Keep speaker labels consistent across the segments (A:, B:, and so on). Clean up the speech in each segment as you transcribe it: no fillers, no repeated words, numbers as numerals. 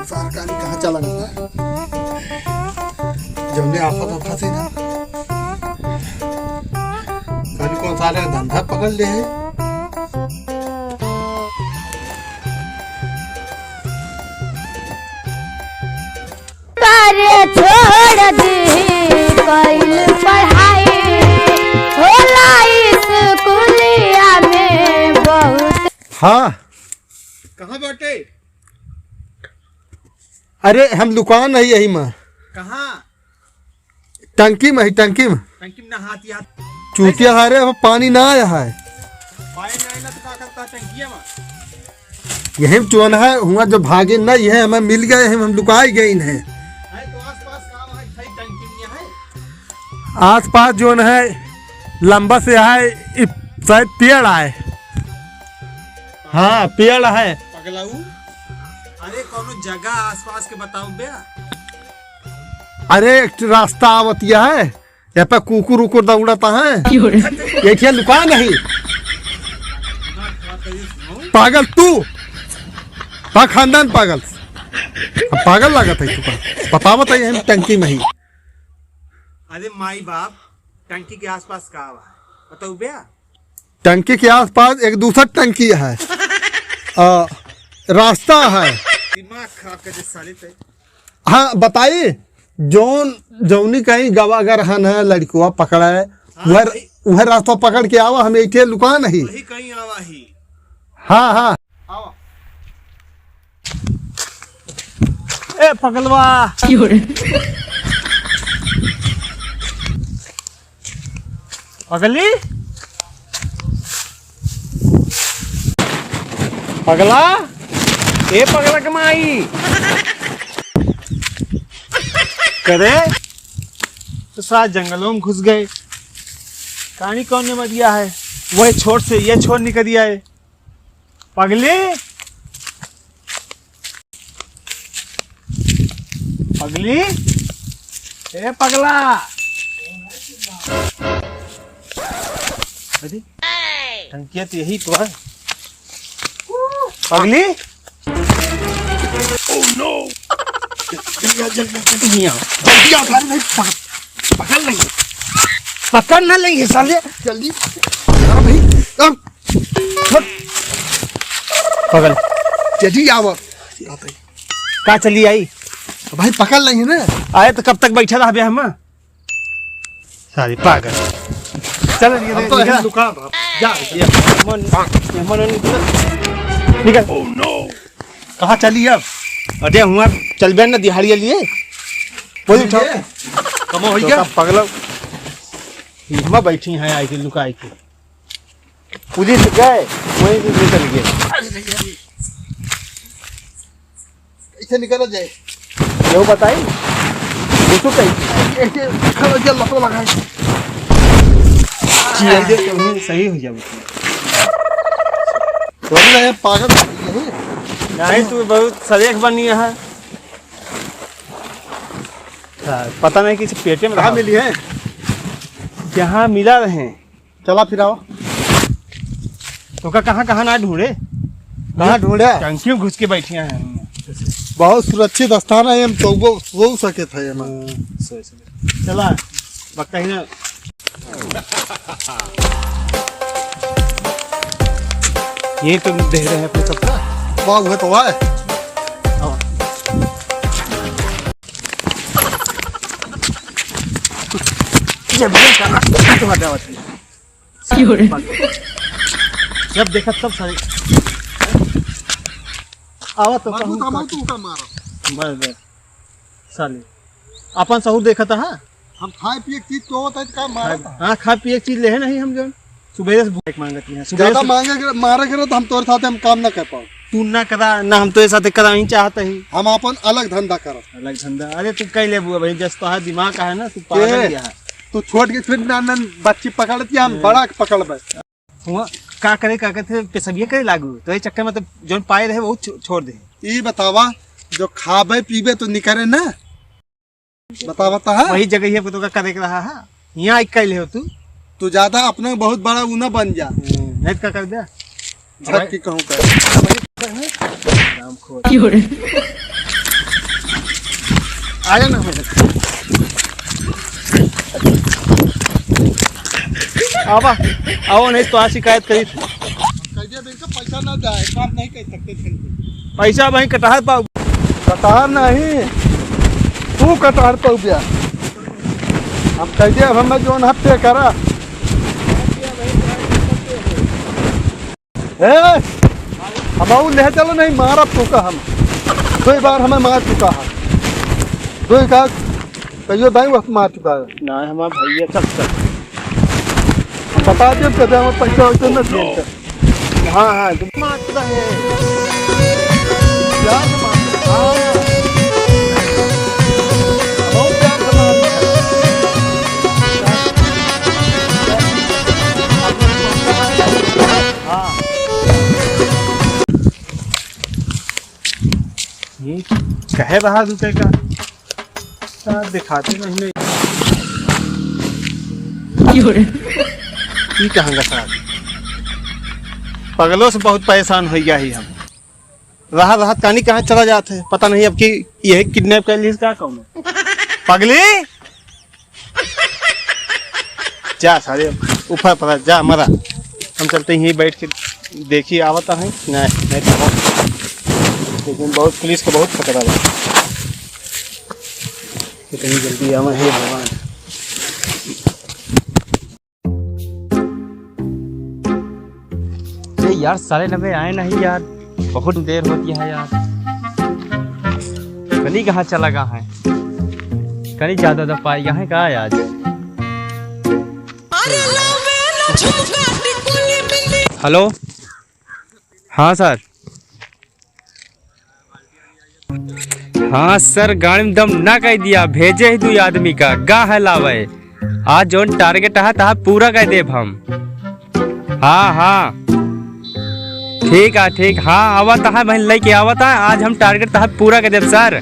A: सरकारी कहाँ चला गया जमने आफत आफत से ना कभी कौन सारे धंधा पकड़ ले है।
B: छोड़ दी कइल पढ़ाई होला स्कूलिया में बहुत।
A: हाँ कहाँ बैठे? अरे हम दुकान है यही में। कहाँ? टंकी में ही टंकी में नहाती चूतिया हारे पानी ना आया है। पानी नहीं ना तो क्या करता टंकिया में? यही चोन है हुआ जो भागे ना यह हमें मिल गए हम लुकाई गए हैं। आस पास जो है लंबा से है शायद पेड़ आए। हाँ पेड़ है। पगलाऊ अरे कौन जगह आसपास के बताओ बेया। अरे एक रास्ता आवतिया है यहाँ पे कुकुर उकुर दौड़ता है ये लुका नहीं। पागल तू खानदान पागल पागल लागत है तुका बता बताइए हम टंकी में ही।
C: अरे माई बाप टंकी के आसपास कहाँ है बताओ भैया।
A: टंकी के आसपास एक दूसरा टंकी है रास्ता है।
C: दिमाग खराब कर साले थे।
A: हाँ बताइए जौन जौनी कहीं गवा अगर हन है लड़कुआ पकड़ा है वह रास्ता पकड़ के आवा हम एक लुका नहीं
C: वही कहीं आवा ही।
A: हाँ हाँ
C: आवा। ए पगलवा पगली पगला ए पगला कमाई करे तो साथ जंगलों में घुस गए। कहानी कौन ने दिया है वही छोड़ से ये छोड़ निकल दिया है। पगली पगली ए पगला टंकिया तो यही तो है। पगली ओह नो जल्दी पकड़ ना लेंगे साले
A: जल्दी भाई
C: पगल
A: जल्दी आओ
C: कहाँ चली आई
A: भाई पकड़ लेंगे ना।
C: आए तो कब तक बैठा रहा भैया हम सारी पागल। चल
A: तो दुकान
C: निकल। ओह नो कहाँ चली अब? अरे हुआ चल बे ना दिहाड़िया लिए बोल उठाओ कमो हो गया पगला हिम्मा बैठी हैं आई थी लुका आई थी पुलिस गए वहीं से निकल गए।
A: इसे निकल जाए
C: यो बताई वो तो कहीं
A: लपो लगाए
C: सही हो जाए
A: पागल
C: नहीं तू बहुत सरेख बनी है। पता नहीं किसी पेटे में
A: कहाँ मिली है
C: जहाँ मिला रहे
A: चला फिर आओ
C: तो कहाँ कहाँ ना ढूंढे
A: कहाँ ढूंढे
C: टंकियों घुस के बैठिया हैं।
A: बहुत सुरक्षित स्थान है हम तो वो सो सके थे
C: चला बक्का ही ना ये तो दे रहे हैं अपने सबका
A: बाग है तो है
C: जब देखा तब सारे आवा तो साले अपन सहूर देखा था। हाँ
A: हम खाए पिए चीज तो होता है क्या मारा।
C: हाँ खा पिए चीज ले नहीं हम जो सुबह से भूख मांगती हैं
A: ज्यादा मारे करे तो हम तोरे साथ हम काम ना कर पाओ।
C: तू ना करा ना हम तो साथ करा ही चाहते ही
A: हम अपन अलग धंधा करो
C: अलग धंधा। अरे तू कह ले बुआ भाई जस तो दिमाग का है ना तू पागल है
A: तू छोड़ के फिर नान बच्ची पकड़ती हम बड़ा पकड़बे
C: हुआ का करे का कहते पेशबिया करे लागू तो ये चक्कर में तो जो पाए रहे वो छोड़ दे।
A: ये बतावा जो खाबे पीबे तो निकरे ना बतावा तो है
C: वही जगह है तो का करे रहा है यहाँ कह ले हो तू
A: तू ज्यादा अपना बहुत बड़ा ऊना बन जा।
C: नहीं क्या कर दिया
A: झट की कहूँ कर
C: आया ना आवा आओ नहीं तो आज शिकायत करी थी।
A: पैसा ना जाए काम नहीं कर सकते थे।
C: पैसा वहीं कटार पाओ
A: कतार नहीं तू कतार पाऊ गया। हम कह दिया हमें जो हफ्ते करा हम ले चलो नहीं मारा चुका हम 2 बार हमें मार चुका है 2 का कहियो दाई वक्त मार चुका है
C: ना हमारा भैया चल
A: बता दे कदे हमें पैसा वैसे न दे।
C: हाँ हाँ मारता है
A: क्या बहुत प्यार से मारता है।
C: हाँ ये कहे ₹2 का दिखाते नहीं की कहेंगे सर पगलों से बहुत परेशान हो गया ही हम राहत कहानी कहाँ चला जाते हैं पता नहीं अब कि यही किडनैप कर ली क्या कौन पगली जा सारे ऊपर पड़ा जा मरा हम चलते यहीं बैठ के देखिए आवता है नहीं तो लेकिन बहुत पुलिस को बहुत खतरा है कितनी जल्दी आवा है भगवान।
D: यार 9:30 आए नहीं यार बहुत देर होती है यार। कनी कहाँ चला गया है कनी ज्यादा दफा यहाँ का है आज। हेलो हाँ सर हाँ सर गाड़ी में दम ना कह दिया भेजे ही 2 आदमी का गा है लावे आज जोन टारगेट है तहा पूरा कह देव हम। हाँ हाँ ठीक है ठीक हाँ आवत है बहन लेके आवत है आज हम टारगेट तहा पूरा कर देव सर।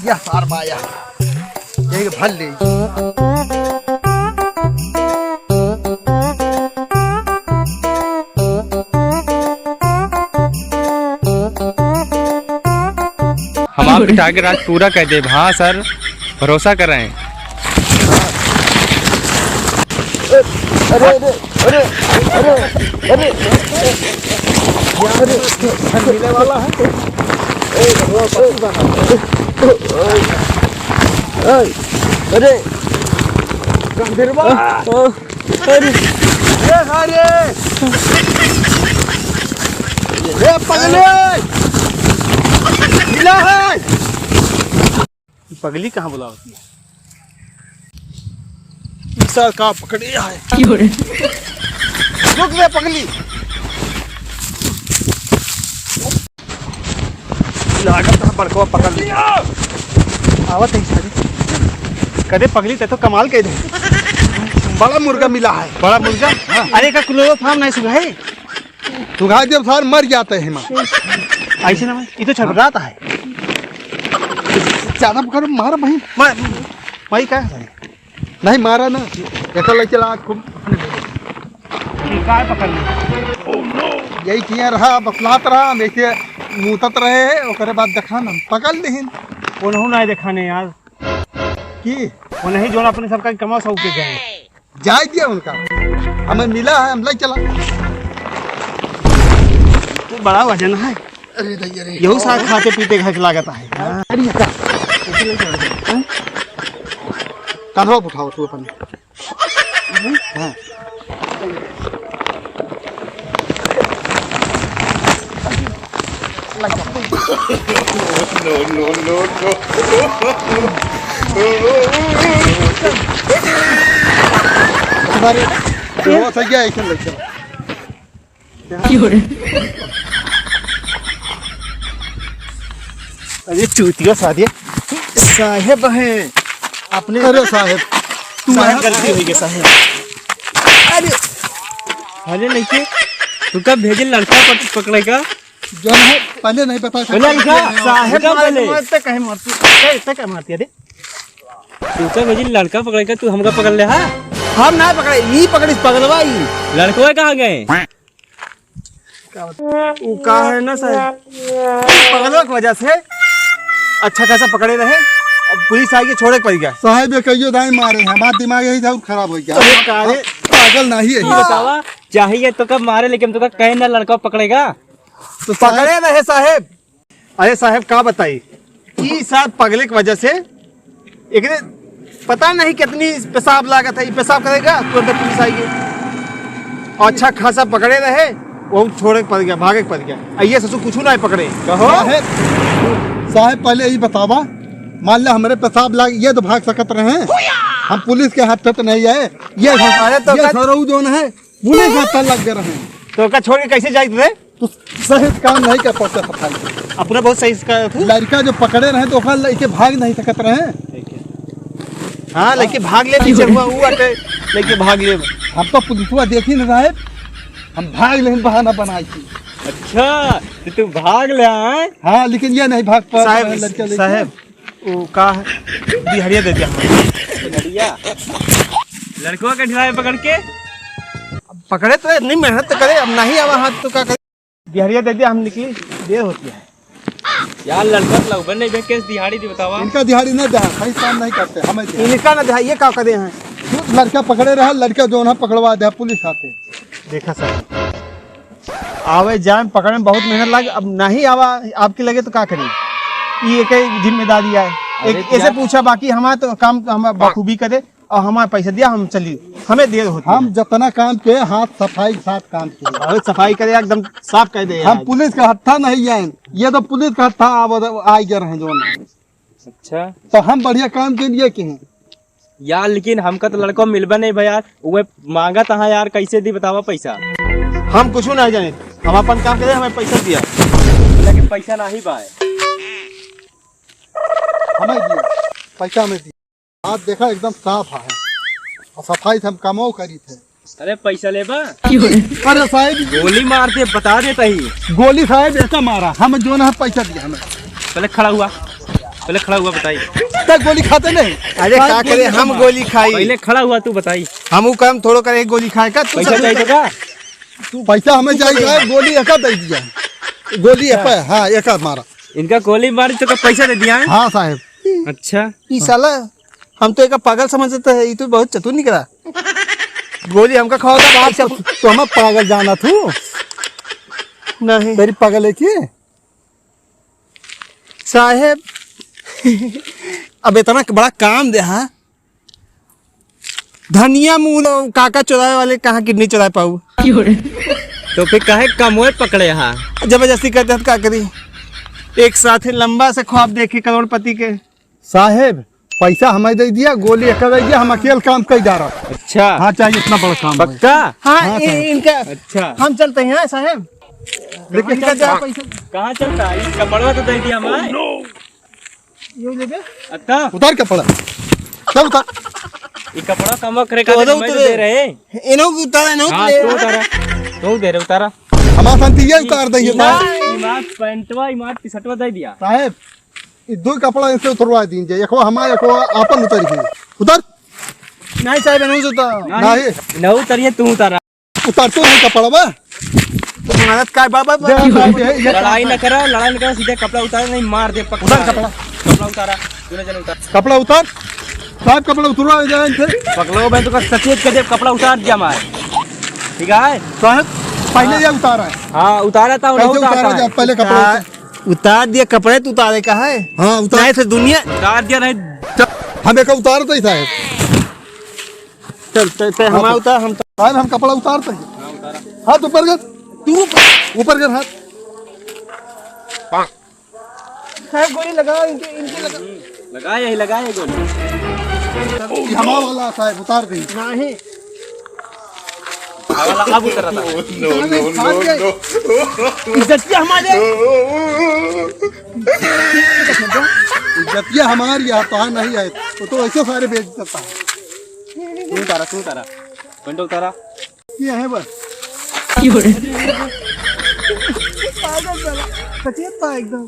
A: यह सार माया यही भल ले
D: हम आपके टारगेट आज पूरा कर दे। हाँ सर भरोसा कर रहे हैं।
A: अरे अरे अरे अरे अरे अरे मिलने वाला है अरे गंभीरवा अरे ये पगले मिला है
C: पगली कहाँ बुला होती है सर का पकड़े है रुक ले पगली लागत है बड़कवा पकड़ लिया आवत है सारी कदे पगली ते तो कमाल कह दे
A: बड़ा मुर्गा मिला है
C: बड़ा मुर्गा अरे का क्लोरोफार्म नहीं सुखा है
A: सुखा जब सार मर जाते हैं माँ
C: ऐसे ना ये तो छटपटाता है
A: ज्यादा पकड़ मारा भाई
C: भाई क्या है
A: नहीं मारा ना ऐसा लग चला खूब
C: काय पकड़ लिया
A: यही किया रहा बतलात रहा देखिए मुतत रहे ओकरे बाद देखा ना पकड़ लेहिन
C: वो नहीं दिखाने यार
A: की
C: वो नहीं जो अपने सबका कमा सौ के गए
A: जाए दिया उनका हमें मिला है हम ले चला
C: तो बड़ा वजन है
A: अरे अरे
C: यही साथ खाते पीते घर लागत है
A: कंधवा उठाओ तू अपन हाँ तुम्हारे वो सही है ऐसे लग चला
C: अरे चूतिया सादिया साहेब है
A: अपने अरे साहेब
C: तुम्हारी गलती हुई है साहेब अरे अरे नहीं के
D: तू कब भेजे लड़का पकड़ेगा?
A: जो है पहले नहीं पता था।
C: साहेब
D: पहले
C: मारते कहे मारती कहे मारती है?
D: तू कब भेजे लड़का पकड़ेगा, तू हमका पकड़ ले? हाँ
C: हम ना पकड़े, ई पकड़ी पगलवा ई।
D: लड़कों कहाँ गए?
C: वो का है ना साहब, पगलवा की वजह से अच्छा खासा पकड़े रहे, अब पुलिस आई के छोड़े पड़ गया।
A: साहेब ये कहियो दाई मारे हैं, हमारा दिमाग यही था खराब हो गया।
C: काहे
A: पागल नहीं है ये।
D: बतावा चाहिए तो कब मारे, लेकिन तो कहे ना लड़का पकड़ेगा।
C: तो पकड़े रहे साहेब। अरे साहेब का बताई, ई साहब पगले की वजह से एक पता नहीं कितनी पेशाब लागत है, पेशाब करेगा तुरंत पुलिस आई गई। और अच्छा खासा पकड़े रहे, वो छोड़े पड़ गया, भागे पड़ गया। आइए ससुर कुछ ना पकड़े कहो।
A: साहेब पहले यही बतावा, मान लिया हमारे पेशाब लाग ये तो भाग सकत रहे हैं, हम पुलिस के हाथ पे तो नहीं आए। ये सरऊ जो है पुलिस के हाथ लग गए रहे,
C: तो का छोड़ के कैसे जाए थे?
A: तो सही काम नहीं कर पाते सफाई।
C: अपना बहुत सही का
A: लड़का जो पकड़े रहे तो ओकरा लेके भाग नहीं सकत रहे।
C: हाँ लेके भाग ले, पीछे हुआ वो अटे लेके भाग ले।
A: हम तो पुलिसवा देखी न साहेब, हम भाग लेकिन बहाना बनाई थी।
D: अच्छा तो तू भाग ले आए?
A: हाँ लेकिन ये नहीं भाग पा
C: साहेब साहेब वो का है दिहड़िया दे दिया
D: बढ़िया। लड़कों का ढिलाए पकड़ के
C: पकड़े तो नहीं, मेहनत तो करे, अब नहीं आवा हाथ तो क्या करे, दिहड़िया दे दिया, हम निकली देर होती है
D: यार। लड़का लोग नहीं केस दिहाड़ी दी बतावा।
A: इनका दिहाड़ी नहीं दे, सही काम नहीं करते हमें।
C: इनका ना दिहाड़ी क्या करे हैं,
A: लड़का पकड़े रहा, लड़का जो है पकड़वा दे पुलिस आते।
C: देखा सर आवे जाए पकड़ने में बहुत मेहनत लगे, अब नहीं आवा आपके लगे तो क्या करें, ये एक जिम्मेदारी है। एक ऐसे पूछा, बाकी हमारा तो काम हम बखूबी करे और हमारा पैसा दिया, हम चलिए, हमें देर होती
A: हम जितना काम के हाथ सफाई के साथ काम किए,
C: बहुत सफाई करे, एकदम साफ कर दे।
A: हम पुलिस का हत्था नहीं आए, ये तो पुलिस का हत्था आ गए रहे जो।
D: अच्छा
A: तो हम बढ़िया काम के लिए के हैं
D: यार, लेकिन हमका तो लड़का मिलबा नहीं भाई यार, वो मांगा तहा यार, कैसे दी बतावा पैसा?
C: हम कुछ नहीं जाने, हम अपन काम करे, हमें पैसा दिया,
D: लेकिन पैसा नहीं बाय
A: हमें दिया, पैसा हमें दिया। हाथ देखा एकदम साफ है और सफाई से हम कामों करी थे।
D: अरे पैसा लेबा?
A: अरे साहब
D: गोली मारते बता देता ही।
A: गोली साहब ऐसा मारा, हम जो ना पैसा दिया हमें।
D: पहले खड़ा हुआ बताइए।
A: तक गोली खाते नहीं।
C: अरे क्या करे, हम गोली खाई,
D: पहले खड़ा हुआ तू बताई।
C: हम वो काम थोड़ा करे, गोली खाए का
D: पैसा चाहिए का?
A: पैसा हमें चाहिए, गोली एक दे दिया, गोली एक, हाँ एक मारा।
D: इनका गोली मारी तो पैसा दे दिया है?
A: हाँ साहब।
D: अच्छा
C: ई साला हम तो एक पागल समझते है, ये तो बहुत चतुर निकला। गोली हमका खाओ
A: तो हमें पागल जाना थू
C: नहीं
A: तेरी पागल है की
C: साहेब। अब इतना बड़ा काम दे, हाँ धनिया मूल काका चुराए वाले कहाँ किडनी चुरा पाऊ।
D: तो फिर काहे कमोए पकड़े? हाँ
C: जबरदस्ती करते हैं तो क्या करी, एक साथ लंबा से ख्वाब देखे करोड़पति के।
A: साहेब पैसा हमें दे दिया, गोली एक दे दिया, हम अकेले काम कर जा रहा।
D: अच्छा
A: हाँ चाहिए इतना बड़ा काम है।
D: पक्का?
C: हाँ,
A: हाँ,
C: इनका
D: अच्छा
C: हम चलते हैं साहेब, लेकिन इनका क्या पैसा
D: कहाँ चलता है? इसका बड़वा तो दे दिया हमारे।
C: यूं लेके
D: अच्छा
A: उतार के पड़ा, चल उतार।
D: ये कपड़ा कम करे का
C: तो
D: दे रहे।
C: इनो उतारा, इनो
D: हाँ तू उतारा, तू दे रहे उतारा।
A: हमारा शांति ये उतार देंगे
D: इमाद पैंटवा इमाद टी-शर्टवा दे दिया
A: साहेब। ये दो कपड़ा इनसे उतरवा दीजिए, एक हमारा एक आपन उतर ही उतर।
C: नहीं साहब, इनो उतारा
A: नहीं
D: न उतरिए तू उतारा।
A: उतर तो नहीं कपड़ा बा
C: मदद का बाबा
D: लड़ाई न करा सीधे कपड़ा उतारा, नहीं मार दे पक्का।
A: उतार कपड़ा,
D: कपड़ा उतारा, तूने चल उतार
A: कपड़ा उतार साहब, कपड़ा उतरवा जाए इनसे।
D: पकड़ो मैं तो सचेत कर दे, कपड़ा उतार दिया हमारे, ठीक है
A: साहब पहले ये उतारा है।
D: हाँ उतारा था,
A: कैसे उतारा जाए, पहले कपड़ा
C: उतार दिया, कपड़े तो उतारे का है।
A: हाँ उतार
C: से दुनिया
D: उतार दिया नहीं।
A: हम एक उतारते ही साहब।
C: चल हम उतार, हम
A: साहब हम कपड़ा उतारते हैं। हाथ ऊपर कर, तू ऊपर कर हाथ।
C: गोली लगा, इनके लगा,
D: लगा यही लगा ये गोली।
A: ये हमारा वाला साहब उतार दी
C: नहीं
D: अब उतरा था।
C: इज्जतिया हमारे,
A: इज्जतिया हमारी है, तो नहीं है तो ऐसे सारे बेच देता है।
D: तू उतारा, पंडो उतारा।
A: ये है बस
C: सचेत बा एकदम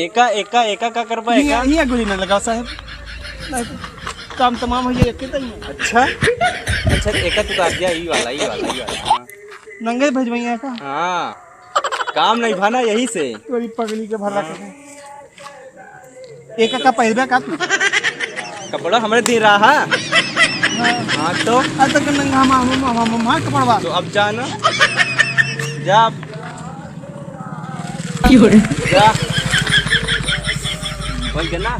D: एका एका एका का करबा एका
C: ही गोली ना लगाओ साहब नहीं तो काम तमाम हो जाए के तई
D: अच्छा अच्छा एका तू काट दिया ई वाला हाँ।
C: नंगे भेजवैया का
D: हाँ काम नहीं भाना यही से
C: तोरी पगली के भला के एक का पहलबे का तू
D: कपड़ा हमरे दे रहा है हाँ तो
C: आज तक नंगा मां कपड़वा
D: तो अब जाना जा जा वही करना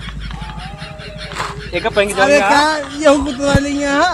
D: एक पेंग
C: अरे का ये हुकुम तो वाली यहां